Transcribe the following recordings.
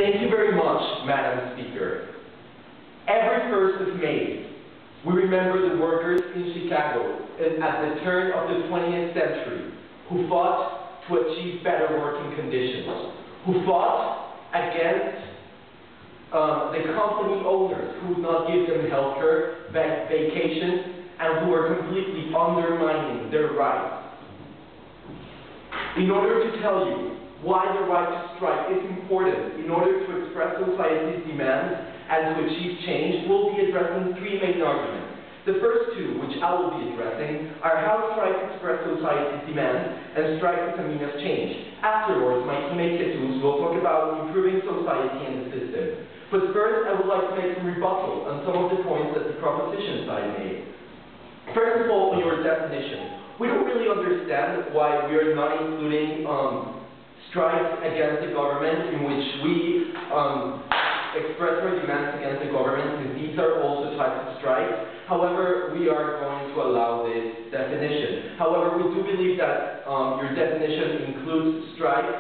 Thank you very much, Madam Speaker. Every 1st of May, we remember the workers in Chicago at the turn of the 20th century who fought to achieve better working conditions, who fought against the company owners who would not give them healthcare, vacation, and who were completely undermining their rights. In order to tell you why the right to strike is important, in order to express society's demands and to achieve change, we'll be addressing 3 main arguments. The first 2, which I will be addressing, are how strikes express society's demands and strike as a means of change. Afterwards, my teammate Jesus will talk about improving society and the system. But first, I would like to make some rebuttal on some of the points that the proposition side made. First of all, on your definition, we don't really understand why we are not including strikes against the government in which we express our demands against the government, because these are also types of strikes. However, we are going to allow this definition. However, we do believe that your definition includes strikes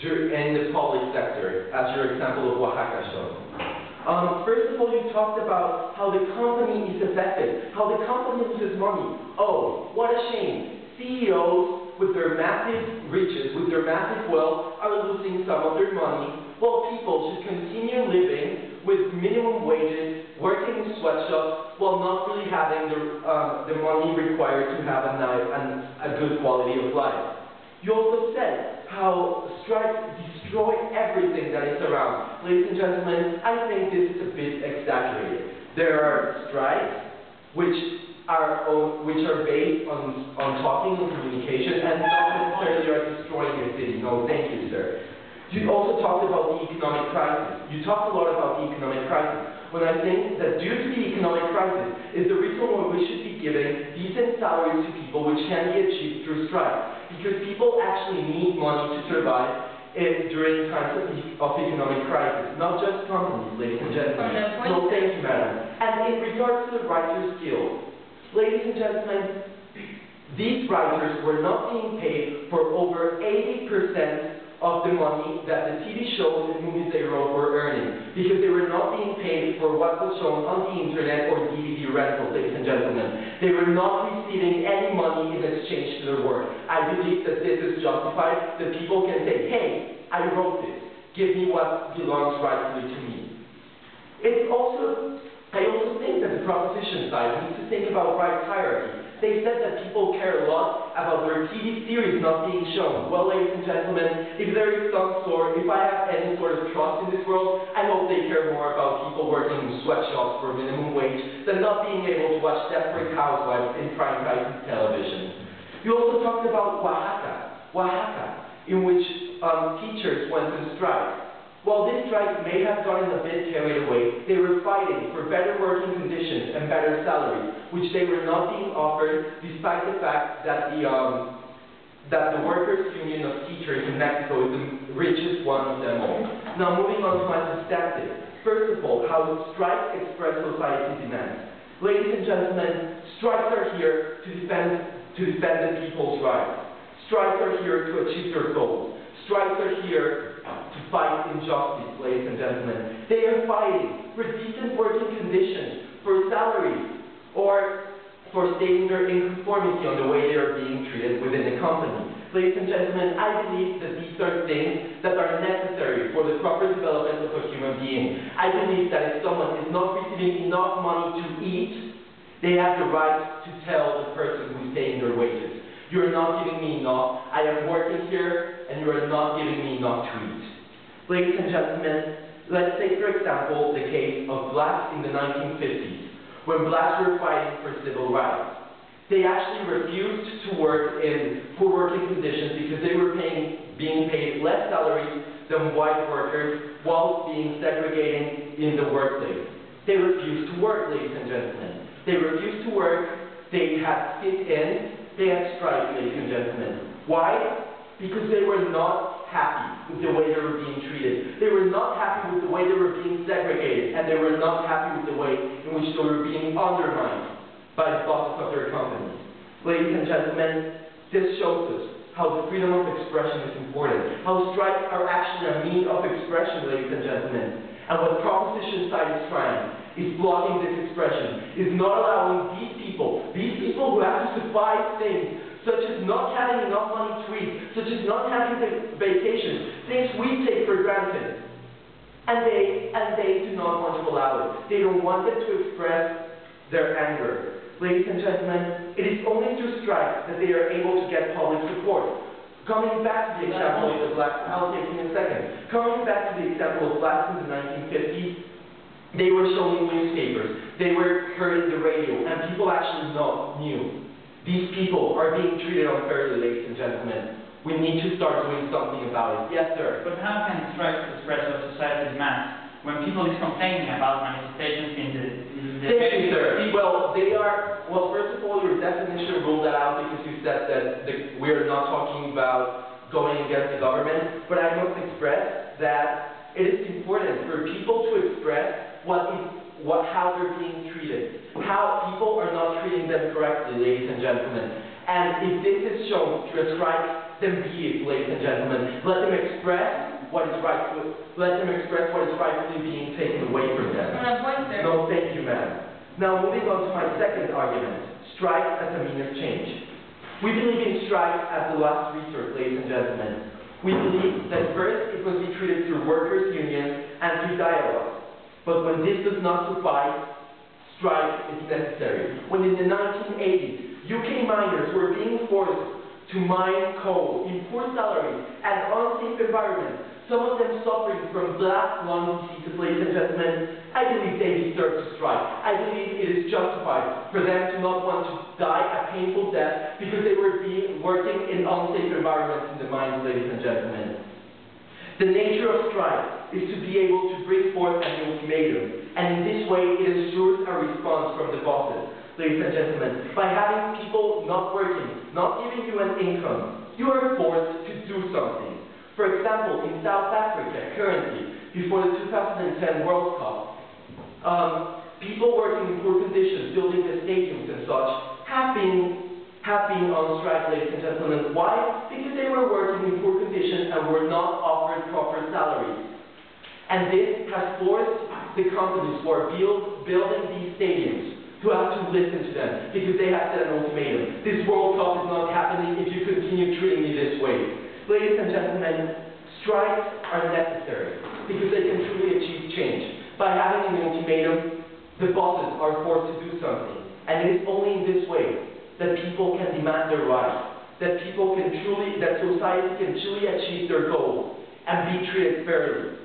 in the public sector, as your example of Oaxaca shows. First of all, you talked about how the company is affected, how the company loses money. Oh, what a shame. CEOs, with their massive riches, with their massive wealth, are losing some of their money, while people should continue living with minimum wages, working in sweatshops, while not really having the money required to have a good quality of life. You also said how strikes destroy everything that is around. Ladies and gentlemen, I think this is a bit exaggerated. There are strikes which are based on talking and communication, and not necessarily are destroying your city. No, thank you, sir. You also talked about the economic crisis. You talked a lot about the economic crisis, when I think that due to the economic crisis is the reason why we should be giving decent salaries to people, which can be achieved through strikes. Because people actually need money to survive during times of economic crisis, not just companies, ladies and gentlemen. So thank you, madam. And in regards to the writers' guild, ladies and gentlemen, these writers were not being paid for over 80% of the money that the TV shows and movies they wrote were earning, because they were not being paid for what was shown on the internet or DVD rentals, ladies and gentlemen. They were not receiving any money in exchange to their work. I believe that this is justified, that people can say, hey, I wrote this, give me what belongs rightfully to me. I also think that the proposition side needs to think about rights hierarchy. They said that people care a lot about their TV series not being shown. Well, ladies and gentlemen, if there is some sort, if I have any sort of trust in this world, I hope they care more about people working in sweatshops for minimum wage than not being able to watch Desperate Housewives in prime time television. You also talked about Oaxaca, in which teachers went on strike. While this strike may have gotten a bit carried away, they were fighting for better working conditions and better salaries, which they were not being offered, despite the fact that the Workers' Union of Teachers in Mexico is the richest one of them all. Now, moving on to my substantive. First of all, how strikes express society's demands. Ladies and gentlemen, strikes are here to defend the people's rights. Strikes are here to achieve their goals. Strikes are here to fight injustice, ladies and gentlemen. They are fighting for decent working conditions, for salaries, or for stating their inconformity on the way they are being treated within the company. Ladies and gentlemen, I believe that these are things that are necessary for the proper development of a human being. I believe that if someone is not receiving enough money to eat, they have the right to tell the person who is paying their wages, you are not giving me enough, I am working here, and you are not giving me enough to eat. Ladies and gentlemen, let's take, for example, the case of blacks in the 1950s, when blacks were fighting for civil rights. They actually refused to work in poor working conditions because they were being paid less salaries than white workers whilst being segregated in the workplace. They refused to work, ladies and gentlemen. They refused to work, they had sit-ins, they had strikes, ladies and gentlemen. Why? Because they were not happy with the way they were being treated. They were not happy with the way they were being segregated, and they were not happy with the way in which they were being undermined by the bosses of their companies. Ladies and gentlemen, this shows us how the freedom of expression is important, how strikes are actually a means of expression, ladies and gentlemen. And what proposition side is trying is blocking this expression, is not allowing these people who have to survive things such as not having enough money to eat, such as not having the vacation, things we take for granted. And they do not want to allow it. They don't want them to express their anger. Ladies and gentlemen, it is only through strikes that they are able to get public support. Coming back to the example of the blacks, I'll take in a second. Coming back to the example of blacks in the 1950s, they were shown in newspapers, they were heard in the radio, and people actually knew. These people are being treated unfairly, ladies and gentlemen. We need to start doing something about it. Yes, sir. But how can strikes express what society demands when people is complaining about manifestations in the Thank you, sir. Well, first of all, your definition ruled that out because you said that we are not talking about going against the government, but I must express that it is important for people to express how they're being treated, how people are not treating them correctly, ladies and gentlemen. And if this is shown through a strike, then be it, ladies and gentlemen. Let them express what is rightfully being taken away from them. No, thank you, ma'am. Now, moving on to my second argument, strike as a means of change. We believe in strike as the last resort, ladies and gentlemen. We believe that first it must be treated through workers' unions and through dialogue. But when this does not suffice, strike is necessary. When in the 1980s, UK miners were being forced to mine coal in poor salaries and unsafe environments, some of them suffering from black lung diseases, ladies and gentlemen, I believe they deserve to strike. I believe it is justified for them to not want to die a painful death because they were working in unsafe environments in the mines, ladies and gentlemen. The nature of strike is to be able to bring forth an ultimatum, and in this way it ensures a response from the bosses. Ladies and gentlemen, by having people not working, not giving you an income, you are forced to do something. For example, in South Africa, currently, before the 2010 World Cup, people working in poor conditions, building the stadiums and such, have been on strike, ladies and gentlemen. Why? Because they were working in poor conditions and were not offered proper salaries. And this has forced the companies who are building these stadiums to have to listen to them, because they have set an ultimatum. This World Cup is not happening if you continue treating me this way. Ladies and gentlemen, strikes are necessary because they can truly achieve change. By having an ultimatum, the bosses are forced to do something. And it is only in this way that people can demand their rights, that society can truly achieve their goals and be treated fairly.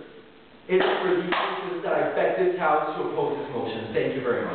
It is for these reasons that I beg this House to oppose this motion. Thank you very much.